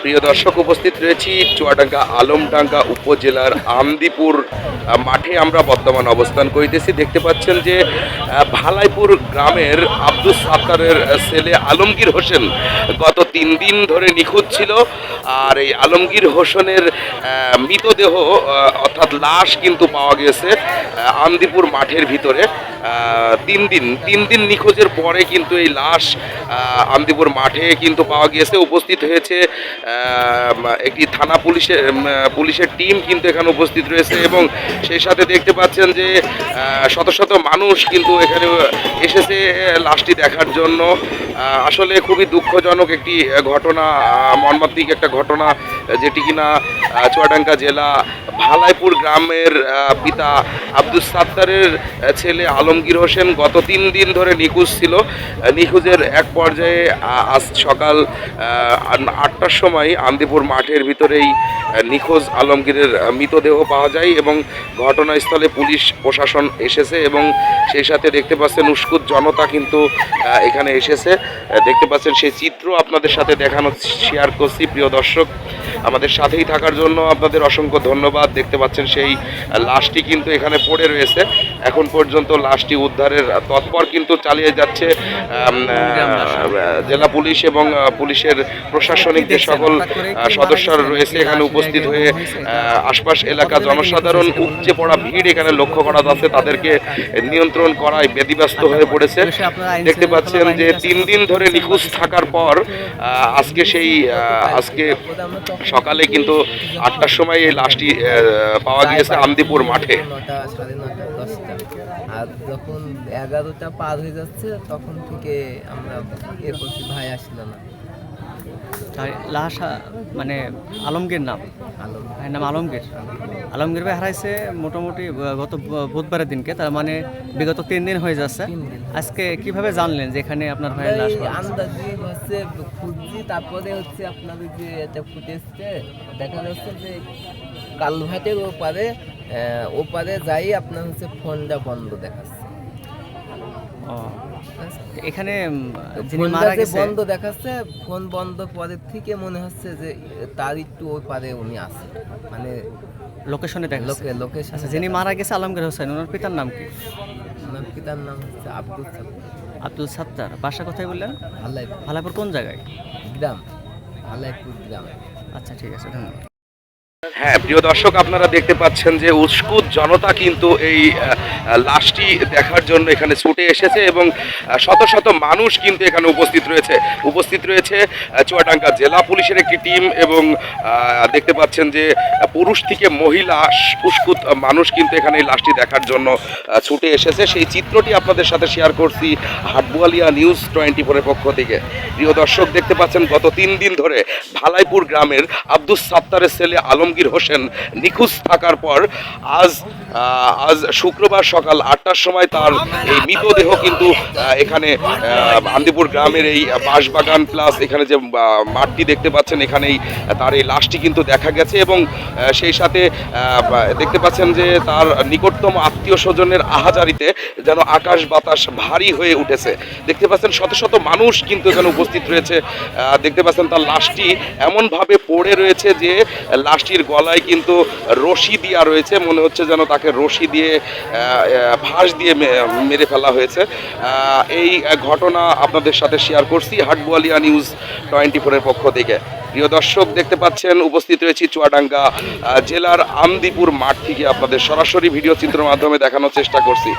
প্রিয় দর্শক, উপস্থিত রয়েছি চুয়াডাঙ্গা আলমডাঙ্গা উপজেলার আমদিপুর মাঠে আমরা বর্তমান অবস্থান করিতেছি। দেখতে পাচ্ছেন যে ভালাইপুর গ্রামের আব্দুস সাত্তারের ছেলে আলমগীর হোসেন গত 3 দিন ধরে নিখোঁজ ছিল। আর এই আলমগীর হোসেনের মৃতদেহ অর্থাৎ লাশ কিন্তু পাওয়া গেছে আমদিপুর মাঠের ভিতরে। 3 দিন নিখোঁজের পরে কিন্তু এই লাশ আমদিপুর মাঠে কিন্তু পাওয়া গিয়েছে। উপস্থিত হয়েছে একটি থানা পুলিশের টিম কিন্তু এখানে উপস্থিত রয়েছে এবং সেই সাথে দেখতে পাচ্ছেন যে শত শত মানুষ কিন্তু এখানে এসেছে লাশটি দেখার জন্য। আসলে খুবই দুঃখজনক একটি ঘটনা, মর্মান্তিক একটা ঘটনা, যেটি কিনা চুয়াডাঙ্গা জেলা ভালাইপুর গ্রামের পিতা আব্দুস সাত্তারের ছেলে আলমগীর হোসেন গত 3 দিন ধরে নিখোঁজ ছিল। নিখোঁজের এক পর্যায়ে আজ সকাল 8টার সময় আমদিপুর মাঠের ভিতরেই নিখোঁজ আলমগীরের মৃতদেহ পাওয়া যায় এবং ঘটনাস্থলে পুলিশ প্রশাসন এসেছে এবং সেই সাথে দেখতে পাচ্ছেন উস্কুত জনতা কিন্তু এখানে এসেছে। দেখতে পাচ্ছেন সেই চিত্র আপনাদের সাথে শেয়ার করছি। প্রিয় দর্শক, আমাদের সাথেই থাকার জন্য আপনাদের অসংখ্য ধন্যবাদ। দেখতে পাচ্ছেন সেই লাশটি কিন্তু এখানে পড়ে রয়েছে। এখন পর্যন্ত লাশটি উদ্ধারের তৎপর কিন্তু চালিয়ে যাচ্ছে জেলা পুলিশ এবং পুলিশের প্রশাসনিক যে সকল সদস্যরা রয়েছে এখানে উপস্থিত হয়ে আশপাশ এলাকা জনসাধারণ উপচে পড়া ভিড় এখানে লক্ষ্য করা যাচ্ছে, তাদেরকে নিয়ন্ত্রণ করায় ব্যতিব্যস্ত হয়ে পড়েছে। দেখতে পাচ্ছেন যে 3 দিন ধরে নিখোঁজ থাকার পর আজকে সকালে কিন্তু 8টার সময় এই লাশটি পাওয়া গিয়েছে আমদিপুর মাঠে। আর যখন 11টা পার হয়ে যাচ্ছে তখন থেকে আমরা করছি, ভাই আসলো না। লাশ মানে আলমগীর নাম, ভাইয়ের নাম আলমগীর ভাই হারাইছে মোটামুটি গত বুধবারের দিনকে, তার মানে বিগত 3 দিন হয়ে যাচ্ছে। আজকে কিভাবে জানলেন যে এখানে আপনার ভাইয়ের লাশ? আন্দাজি হচ্ছে খুঁজছি, তারপরে হচ্ছে আপনাদের যে এটা ফুটেজতে দেখা যাচ্ছে যে কালভাটের ওপারে যাই আপনার হচ্ছে ফোনটা বন্ধ দেখাচ্ছে। এখানে যিনি মারা গেছে বন্ধ দেখাচ্ছে, ফোন বন্ধ পরের থেকে মনে হচ্ছে যে তার একটু ওই পারে উনি আছে, মানে লোকেশনে দেখাচ্ছে। লোকেশন। আচ্ছা, যিনি মারা গেছে আলমগীর হোসেন, ওনার পিতার নাম কি? ওনার পিতার নাম হচ্ছে আব্দুল সাত্তার। বাসা কোথায় বললেন? ভালাইপুর কোন জায়গায়? গ্রাম, ভালাইপুর গ্রাম। আচ্ছা, ঠিক আছে, ধন্যবাদ। হ্যাঁ, প্রিয় দর্শক, আপনারা দেখতে পাচ্ছেন যে উস্কুত জনতা কিন্তু এই লাশটি দেখার জন্য এখানে ছুটে এসেছে এবং শত শত মানুষ কিন্তু এখানে উপস্থিত রয়েছে চুয়াডাঙ্গা জেলা পুলিশের একটি টিম এবং দেখতে পাচ্ছেন যে পুরুষ থেকে মহিলা উস্কুত মানুষ কিন্তু এখানে এই লাশটি দেখার জন্য ছুটে এসেছে। সেই চিত্রটি আপনাদের সাথে শেয়ার করছি হাটবুয়ালিয়া নিউজ 24-এর পক্ষ থেকে। প্রিয় দর্শক, দেখতে পাচ্ছেন গত 3 দিন ধরে ভালাইপুর গ্রামের আব্দুস সাত্তারের ছেলে আলমগীর হোসেন নিখোঁজ থাকার পর আজ শুক্রবার সকাল 8টার সময় তার এই মৃতদেহ কিন্তু এখানে আমদিপুর গ্রামের এই বাঁশবাগান প্লাস এখানে যে মাঠটি দেখতে পাচ্ছেন এখানেই তার এই লাশটি কিন্তু দেখা গেছে এবং সেই সাথে দেখতে পাচ্ছেন যে তার নিকটতম আত্মীয় স্বজনের আহাজারিতে যেন আকাশ বাতাস ভারী হয়ে উঠেছে। দেখতে পাচ্ছেন শত শত মানুষ কিন্তু এখানে উপস্থিত রয়েছে। দেখতে পাচ্ছেন তার লাশটি এমনভাবে পড়ে রয়েছে যে লাশটির গলায় কিন্তু রশি দেওয়া রয়েছে, মনে হচ্ছে যেন তাকে রশি দিয়ে ফাঁস দিয়ে মেরে ফেলা হয়েছে। এই ঘটনা আপনাদের সাথে শেয়ার করছি হাটবুয়ালিয়া নিউজ 24-এর পক্ষ থেকে। প্রিয় দর্শক, দেখতে পাচ্ছেন উপস্থিত রয়েছি চুয়াডাঙ্গা জেলার আমদিপুর মাঠ থেকে আপনাদের সরাসরি ভিডিও চিত্রের মাধ্যমে দেখানোর চেষ্টা করছি।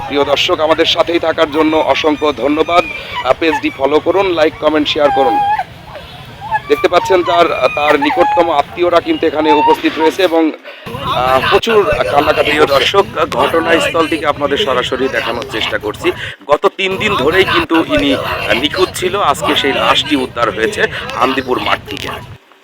প্রিয় দর্শক, আমাদের সাথেই থাকার জন্য অসংখ্য ধন্যবাদ। পেজটি ফলো করুন, লাইক কমেন্ট শেয়ার করুন। দেখতে পাচ্ছেন তার নিকটতম আত্মীয়রা কিন্তু এখানে উপস্থিত রয়েছে এবং প্রচুর কান্নাকাটি। প্রিয় দর্শক, ঘটনাস্থল থেকে আপনাদের সরাসরি দেখানোর চেষ্টা করছি। গত 3 দিন ধরেই কিন্তু ইনি নিখোঁজ ছিল। আজকে সেই লাশটি উদ্ধার হয়েছে আমদিপুর মাঠ থেকে।